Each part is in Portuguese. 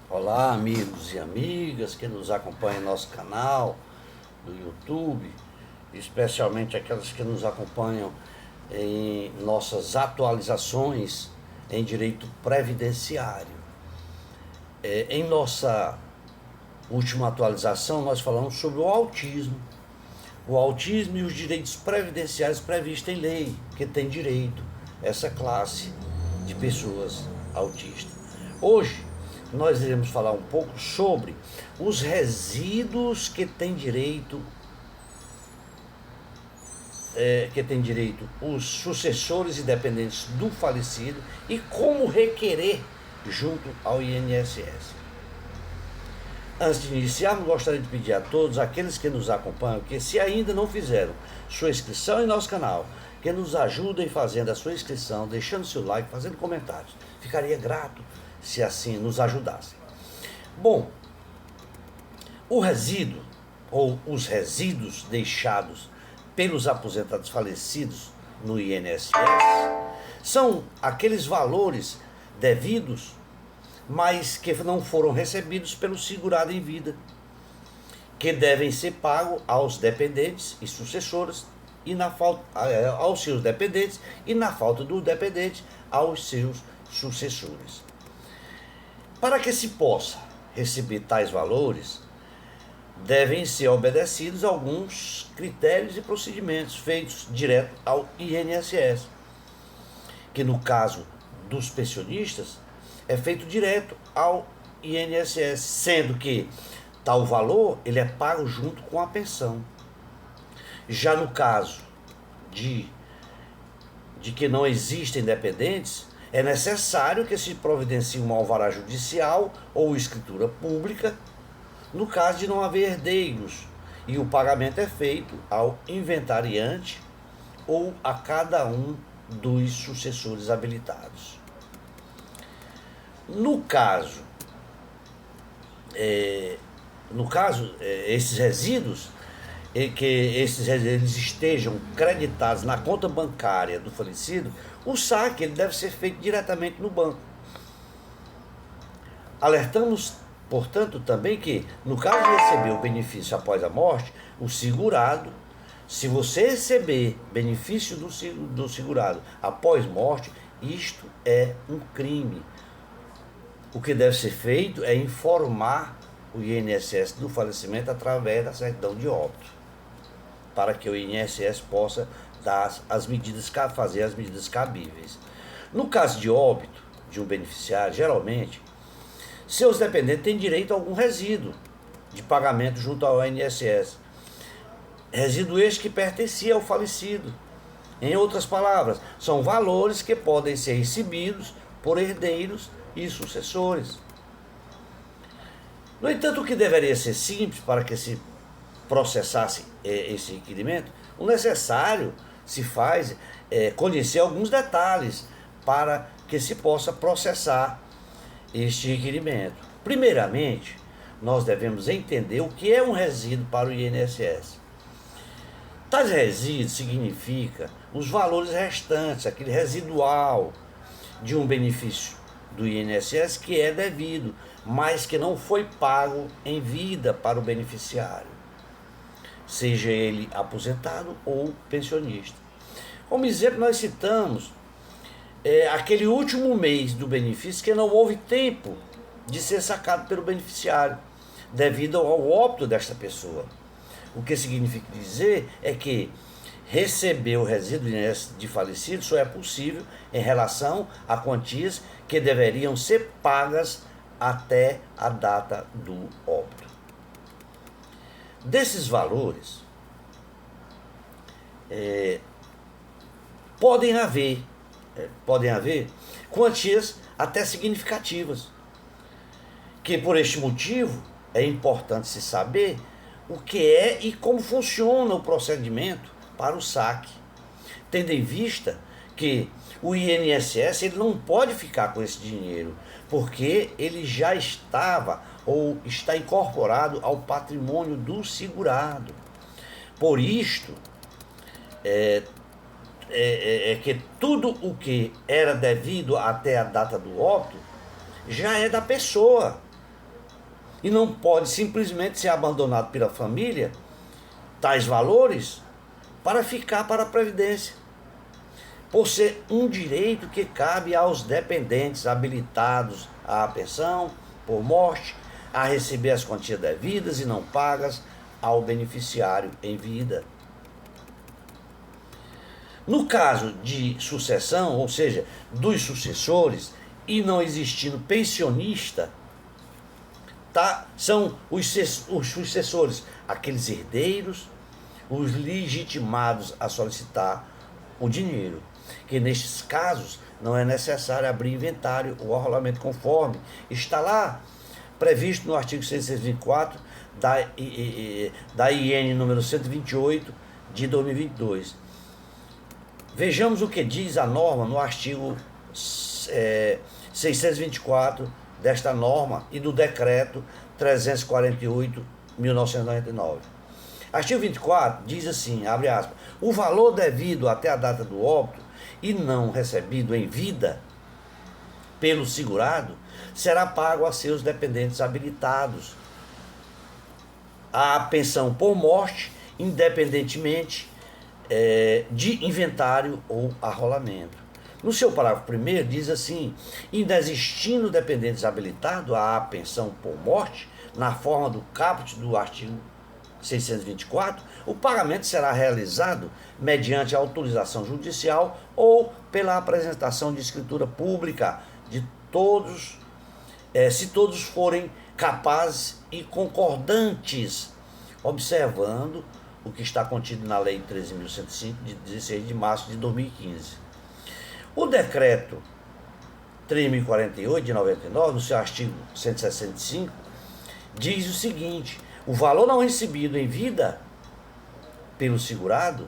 Olá, amigos e amigas que nos acompanham em nosso canal do YouTube, especialmente aquelas que nos acompanham em nossas atualizações em direito previdenciário. Em nossa última atualização, nós falamos sobre o autismo e os direitos previdenciários previstos em lei, que tem direito essa classe de pessoas autistas. Hoje, nós iremos falar um pouco sobre os resíduos que tem direito os sucessores e dependentes do falecido e como requerer junto ao INSS. Antes de iniciarmos, gostaria de pedir a todos aqueles que nos acompanham que, se ainda não fizeram sua inscrição em nosso canal, que nos ajudem fazendo a sua inscrição, deixando seu like, fazendo comentários. Ficaria grato se assim nos ajudassem. Bom, o resíduo ou os resíduos deixados pelos aposentados falecidos no INSS são aqueles valores devidos, mas que não foram recebidos pelo segurado em vida, que devem ser pagos aos dependentes e sucessores e aos seus dependentes e, na falta do dependente, aos seus sucessores. Para que se possa receber tais valores, devem ser obedecidos alguns critérios e procedimentos feitos direto ao INSS, que no caso dos pensionistas é feito direto ao INSS, sendo que tal valor ele é pago junto com a pensão. Já no caso de que não existem dependentes, é necessário que se providencie um alvará judicial ou escritura pública, no caso de não haver herdeiros, e o pagamento é feito ao inventariante ou a cada um dos sucessores habilitados. No caso, esses resíduos, eles estejam creditados na conta bancária do falecido, o saque ele deve ser feito diretamente no banco. Alertamos, portanto, também que, no caso de receber o benefício após a morte, o segurado, se você receber benefício do segurado após morte, isto é um crime. O que deve ser feito é informar o INSS do falecimento através da certidão de óbito, para que o INSS possa fazer as medidas cabíveis. No caso de óbito de um beneficiário, geralmente, seus dependentes têm direito a algum resíduo de pagamento junto ao INSS. Resíduo este que pertencia ao falecido. Em outras palavras, são valores que podem ser recebidos por herdeiros e sucessores. No entanto, o que deveria ser simples para que se processasse esse requerimento, o necessário se faz conhecer alguns detalhes para que se possa processar este requerimento. Primeiramente, nós devemos entender o que é um resíduo para o INSS. Tais resíduos significa os valores restantes, aquele residual de um benefício do INSS que é devido, mas que não foi pago em vida para o beneficiário, seja ele aposentado ou pensionista. Como exemplo, nós citamos aquele último mês do benefício que não houve tempo de ser sacado pelo beneficiário, devido ao óbito desta pessoa. O que significa dizer é que receber o resíduo de falecido só é possível em relação a quantias que deveriam ser pagas até a data do óbito. Desses valores, podem haver quantias até significativas, que por este motivo é importante se saber o que é e como funciona o procedimento para o saque, tendo em vista que o INSS ele não pode ficar com esse dinheiro, porque ele já estava ou está incorporado ao patrimônio do segurado. Por isto, que tudo o que era devido até a data do óbito já é da pessoa, e não pode simplesmente ser abandonado pela família, tais valores, para ficar para a Previdência, por ser um direito que cabe aos dependentes habilitados à pensão por morte, a receber as quantias devidas e não pagas ao beneficiário em vida. No caso de sucessão, ou seja, dos sucessores, e não existindo pensionista, são os sucessores, aqueles herdeiros, os legitimados a solicitar o dinheiro, que nestes casos não é necessário abrir inventário ou arrolamento, conforme está lá previsto no artigo 624 da IN número 128 de 2022. Vejamos o que diz a norma no artigo 624 desta norma e do decreto 348/1999. Artigo 24 diz assim, abre aspas, o valor devido até a data do óbito e não recebido em vida pelo segurado será pago a seus dependentes habilitados à pensão por morte, independentemente de inventário ou arrolamento. No seu parágrafo 1º diz assim, inexistindo dependentes habilitados à pensão por morte, na forma do caput do artigo 624, o pagamento será realizado mediante autorização judicial ou pela apresentação de escritura pública de todos, se todos forem capazes e concordantes, observando o que está contido na Lei 13.105, de 16 de março de 2015. O decreto 3.048, de 99, no seu artigo 165, diz o seguinte, o valor não recebido em vida pelo segurado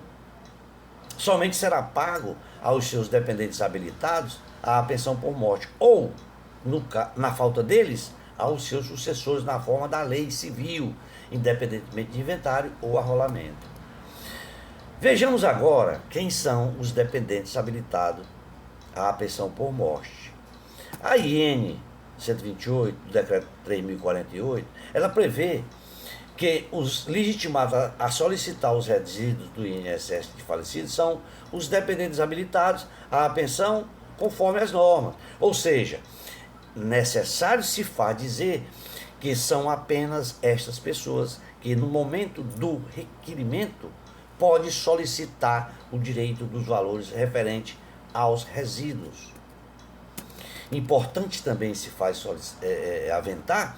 somente será pago aos seus dependentes habilitados à pensão por morte, ou, na falta deles, aos seus sucessores na forma da lei civil, independentemente de inventário ou arrolamento. Vejamos agora quem são os dependentes habilitados à pensão por morte. A IN 128, do decreto 3.048, ela prevê que os legitimados a solicitar os resíduos do INSS de falecidos são os dependentes habilitados à pensão conforme as normas. Ou seja, necessário se faz dizer que são apenas estas pessoas que no momento do requerimento pode solicitar o direito dos valores referente aos resíduos. Importante também se faz aventar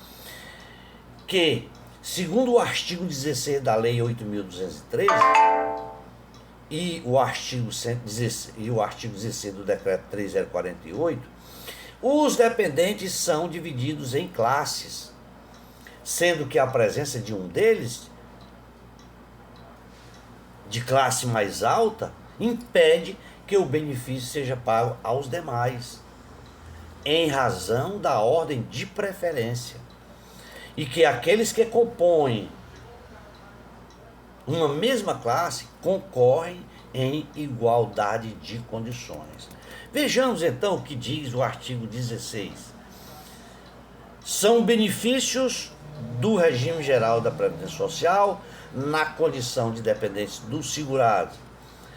que, segundo o artigo 16 da Lei 8.203 e o artigo 16 do Decreto 3.048, os dependentes são divididos em classes, sendo que a presença de um deles, de classe mais alta, impede que o benefício seja pago aos demais, em razão da ordem de preferência, e que aqueles que compõem uma mesma classe concorrem em igualdade de condições. Vejamos então o que diz o artigo 16. São benefícios do regime geral da Previdência Social na condição de dependentes do segurado.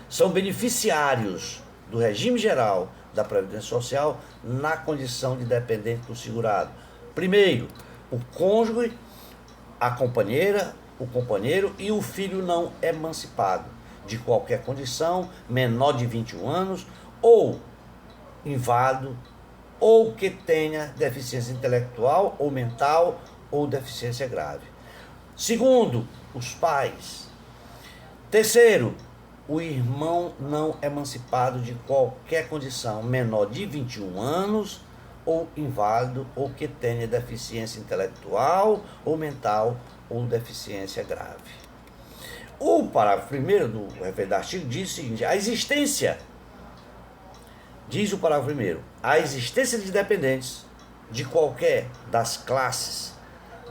São beneficiários do regime geral da Previdência Social na condição de dependente do segurado. Primeiro, o cônjuge, a companheira, o companheiro e o filho não emancipado, de qualquer condição, menor de 21 anos, ou inválido, ou que tenha deficiência intelectual ou mental, ou deficiência grave. Segundo, os pais. Terceiro, o irmão não emancipado de qualquer condição, menor de 21 anos, ou inválido, ou que tenha deficiência intelectual ou mental, ou deficiência grave. O parágrafo 1º do referente artigo diz o seguinte, a existência, diz o parágrafo 1º, a existência de dependentes de qualquer das classes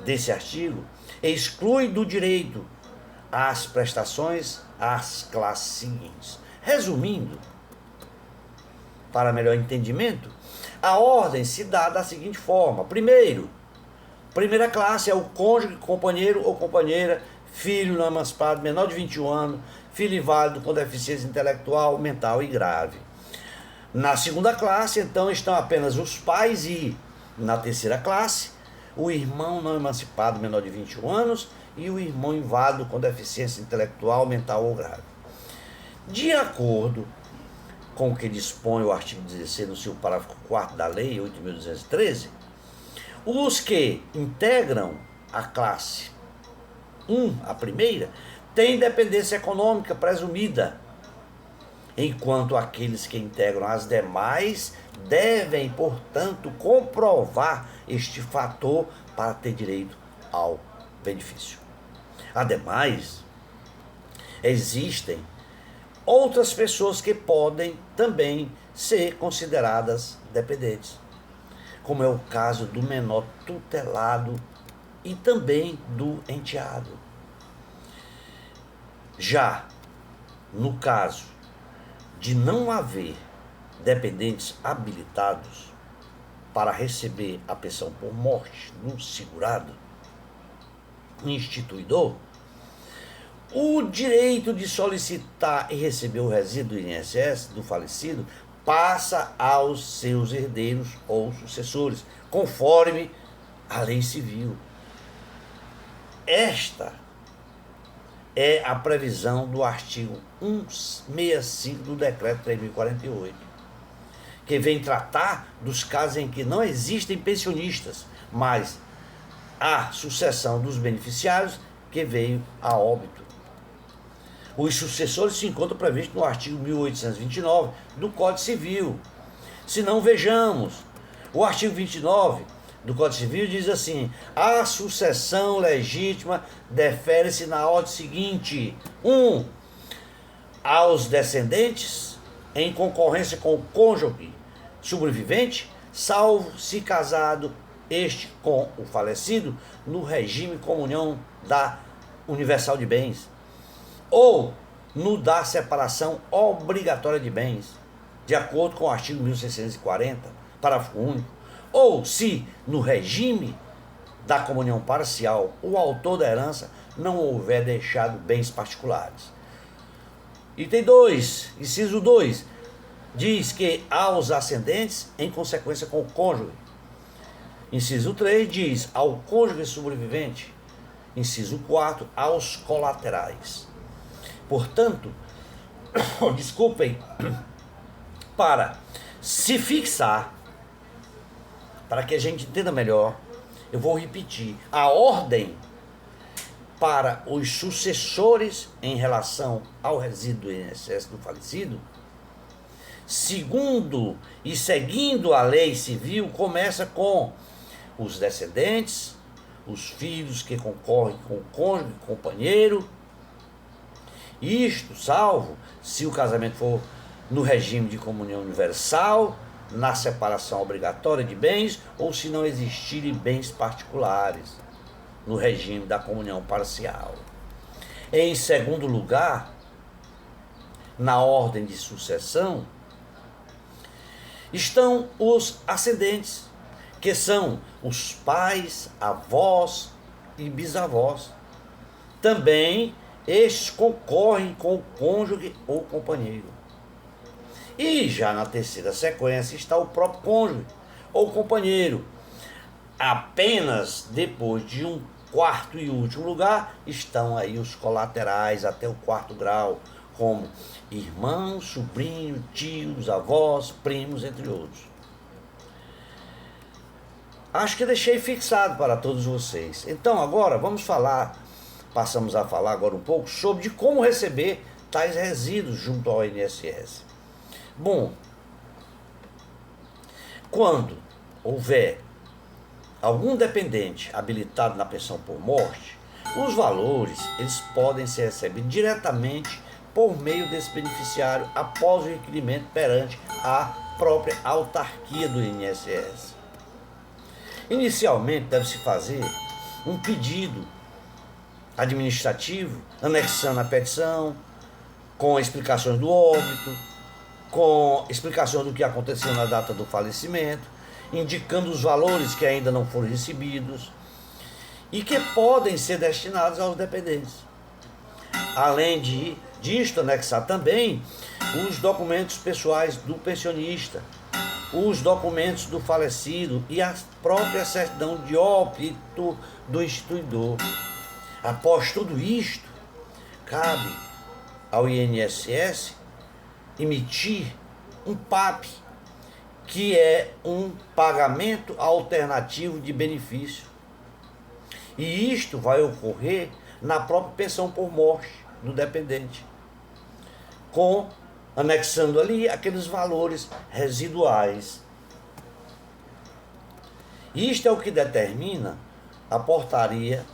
desse artigo exclui do direito às prestações às classes seguintes. Resumindo, para melhor entendimento, a ordem se dá da seguinte forma. Primeiro, Primeira classe é o cônjuge, companheiro ou companheira, filho não emancipado, menor de 21 anos, filho inválido com deficiência intelectual, mental e grave. Na segunda classe, então, estão apenas os pais e, na terceira classe, o irmão não emancipado, menor de 21 anos, e o irmão inválido com deficiência intelectual, mental ou grave. De acordo com o que dispõe o artigo 16 no seu parágrafo 4º da Lei 8.213, os que integram a classe 1, a primeira, têm dependência econômica presumida, enquanto aqueles que integram as demais devem, portanto, comprovar este fator para ter direito ao benefício. Ademais, existem outras pessoas que podem também ser consideradas dependentes, como é o caso do menor tutelado e também do enteado. Já no caso de não haver dependentes habilitados para receber a pensão por morte no segurado instituidor, o direito de solicitar e receber o resíduo do INSS do falecido passa aos seus herdeiros ou sucessores, conforme a lei civil. Esta é a previsão do artigo 165 do Decreto 3.048, que vem tratar dos casos em que não existem pensionistas, mas há sucessão dos beneficiários que veio a óbito. Os sucessores se encontram previstos no artigo 1829 do Código Civil. Se não, vejamos. O artigo 29 do Código Civil diz assim: a sucessão legítima defere-se na ordem seguinte: 1. Aos descendentes, em concorrência com o cônjuge sobrevivente, salvo se casado este com o falecido no regime comunhão da universal de bens, ou no da separação obrigatória de bens, de acordo com o artigo 1640, parágrafo único, ou se no regime da comunhão parcial o autor da herança não houver deixado bens particulares. Item 2, inciso 2, diz que aos ascendentes em consequência com o cônjuge. Inciso 3 diz ao cônjuge sobrevivente. Inciso 4, aos colaterais. Portanto, desculpem, para se fixar, para que a gente entenda melhor, eu vou repetir: a ordem para os sucessores em relação ao resíduo do INSS do falecido, segundo e seguindo a lei civil, começa com os descendentes, os filhos que concorrem com o cônjuge, companheiro. Isto, salvo se o casamento for no regime de comunhão universal, na separação obrigatória de bens, ou se não existirem bens particulares, no regime da comunhão parcial. Em segundo lugar, na ordem de sucessão, estão os ascendentes, que são os pais, avós e bisavós. Também estes concorrem com o cônjuge ou companheiro. E já na terceira sequência está o próprio cônjuge ou companheiro. Apenas depois de um quarto e último lugar estão aí os colaterais até o 4º grau, como irmãos, sobrinhos, tios, avós, primos, entre outros. Acho que deixei fixado para todos vocês. Então agora passamos a falar agora um pouco sobre como receber tais resíduos junto ao INSS. Bom, quando houver algum dependente habilitado na pensão por morte, os valores eles podem ser recebidos diretamente por meio desse beneficiário após o requerimento perante a própria autarquia do INSS. Inicialmente deve-se fazer um pedido administrativo, anexando a petição, com explicações do óbito, com explicações do que aconteceu na data do falecimento, indicando os valores que ainda não foram recebidos, e que podem ser destinados aos dependentes. Além disto, anexar também os documentos pessoais do pensionista, os documentos do falecido e a própria certidão de óbito do instituidor. Após tudo isto, cabe ao INSS emitir um PAP, que é um pagamento alternativo de benefício. E isto vai ocorrer na própria pensão por morte do dependente, anexando ali aqueles valores residuais. Isto é o que determina a portaria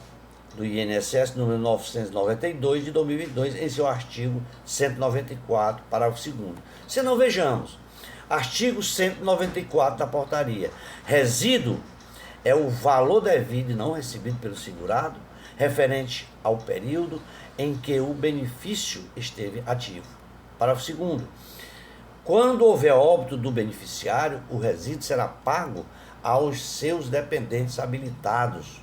do INSS número 992 de 2022, em seu artigo 194, parágrafo 2º. Se não, vejamos. Artigo 194 da portaria. Resíduo é o valor devido e não recebido pelo segurado, referente ao período em que o benefício esteve ativo. Parágrafo 2º. Quando houver óbito do beneficiário, o resíduo será pago aos seus dependentes habilitados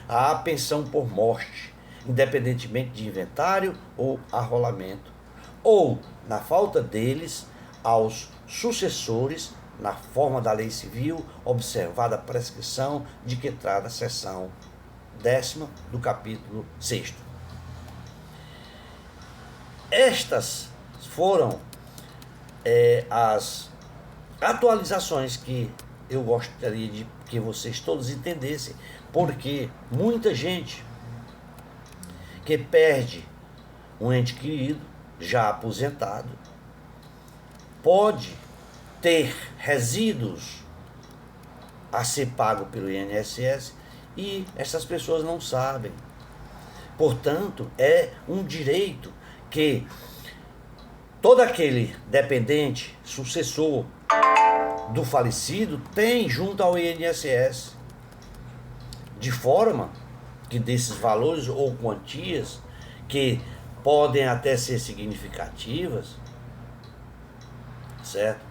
à pensão por morte, independentemente de inventário ou arrolamento, ou, na falta deles, aos sucessores, na forma da lei civil, observada a prescrição de que trata a seção 10ª do capítulo 6º. Estas foram as atualizações que eu gostaria de que vocês todos entendessem, porque muita gente que perde um ente querido, já aposentado, pode ter resíduos a ser pago pelo INSS e essas pessoas não sabem. Portanto, é um direito que todo aquele dependente, sucessor do falecido, tem junto ao INSS, de forma que desses valores ou quantias, que podem até ser significativas, certo?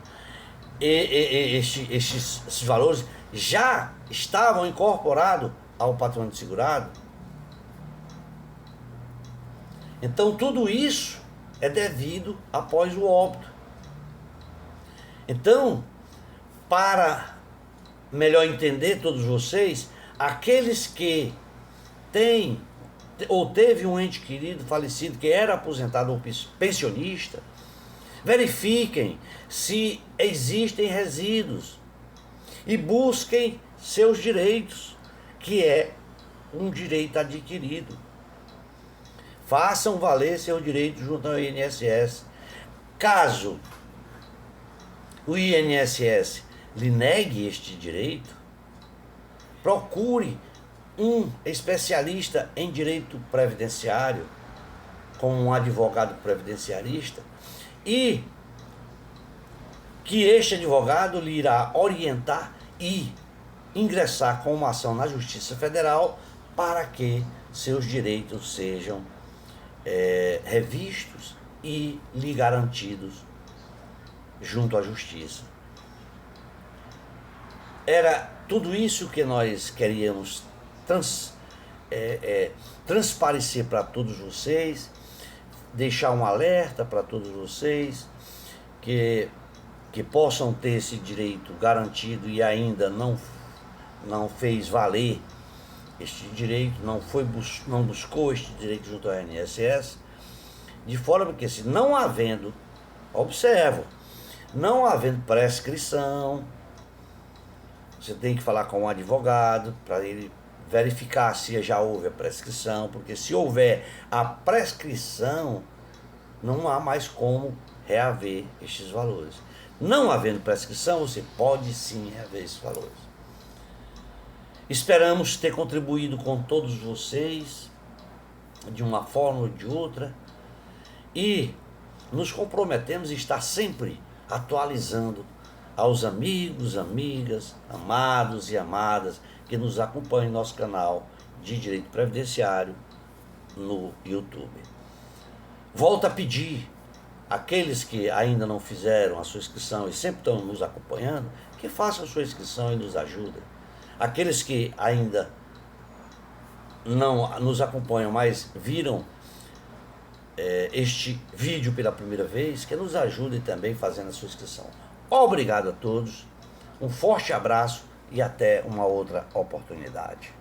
Esses valores já estavam incorporados ao patrimônio segurado. Então, tudo isso é devido após o óbito. Então, para melhor entender todos vocês, aqueles que têm ou teve um ente querido falecido que era aposentado ou pensionista, verifiquem se existem resíduos e busquem seus direitos, que é um direito adquirido. Façam valer seu direito junto ao INSS. Caso o INSS lhe negue este direito, procure um especialista em direito previdenciário, como um advogado previdenciarista, e que este advogado lhe irá orientar e ingressar com uma ação na Justiça Federal para que seus direitos sejam revistos e lhe garantidos junto à Justiça. Era tudo isso que nós queríamos transparecer para todos vocês, deixar um alerta para todos vocês que possam ter esse direito garantido e ainda não fez valer este direito, não buscou este direito junto ao INSS, de forma que, se não havendo, observo, não havendo prescrição, você tem que falar com um advogado para ele verificar se já houve a prescrição, porque se houver a prescrição, não há mais como reaver estes valores. Não havendo prescrição, você pode sim reaver esses valores. Esperamos ter contribuído com todos vocês, de uma forma ou de outra, e nos comprometemos a estar sempre atualizando aos amigos, amigas, amados e amadas que nos acompanham em nosso canal de Direito Previdenciário no YouTube. Volto a pedir àqueles que ainda não fizeram a sua inscrição e sempre estão nos acompanhando, que façam a sua inscrição e nos ajudem. Aqueles que ainda não nos acompanham, mas viram este vídeo pela primeira vez, que nos ajudem também fazendo a sua inscrição. Obrigado a todos, um forte abraço e até uma outra oportunidade.